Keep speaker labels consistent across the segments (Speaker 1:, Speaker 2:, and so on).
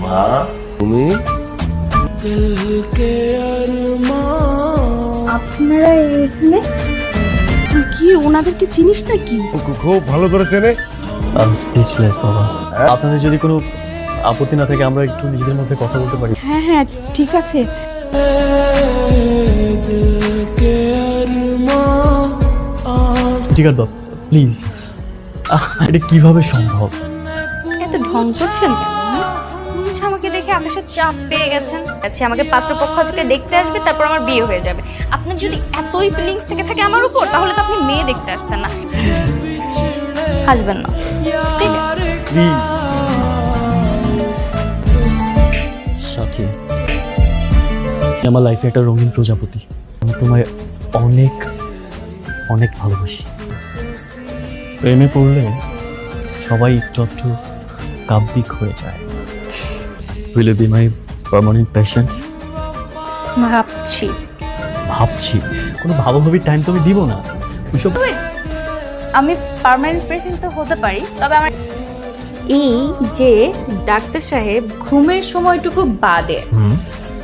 Speaker 1: মা তুমি
Speaker 2: আপনারা এখানে কি ওনাদেরকে চিনিস নাকি?
Speaker 1: খুব ভালো করে চেনে।
Speaker 3: আমি স্পিচলেস বাবা। আপনাদের যদি কোনো আপত্তি না থাকে আমরা একটু নিজেদের মধ্যে কথা বলতে পারি।
Speaker 2: হ্যাঁ হ্যাঁ ঠিক আছে।
Speaker 3: সিগার বাবা প্লিজ, এটা কিভাবে সম্ভব?
Speaker 4: এত ঢং করছেন কেন? বুঝে আমাকে দেখে আকাশে চাপ পেয়ে গেছেন। আচ্ছা, আমাকে পাত্রপক্ষ আজকে দেখতে আসবে, তারপর আমার বিয়ে হয়ে যাবে। আপনার যদি এতই ফিলিংস থেকে থাকে আমার উপর, তাহলে তো আপনি মেয়ে দেখতে আসতেন না। আসবেন না ঠিক আছে?
Speaker 3: প্লিজ সাথী, আমার লাইফে একটা রঙিন প্রজাপতি। আমি তোমায় অনেক অনেক ভালোবাসি। প্রেমে পড়লে সবাই একটু একটু কাব্যিক হয়ে যায়। Will you be my permanent patient? ভাবছি কোনো ভাবাভাবির টাইম তো আমি দিব না।
Speaker 4: আমি পার্মানেন্ট পেশেন্ট তো হতে পারি, তবে আমার এই যে ডাক্তার সাহেব ঘুমের সময়টুকু বাদে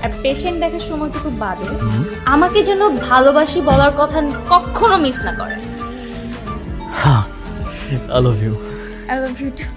Speaker 4: আর পেশেন্ট দেখার সময়টুকু বাদে আমাকে যেন ভালোবাসি বলার কথা কখনো মিস না করে।
Speaker 3: I love you.
Speaker 4: I love you too.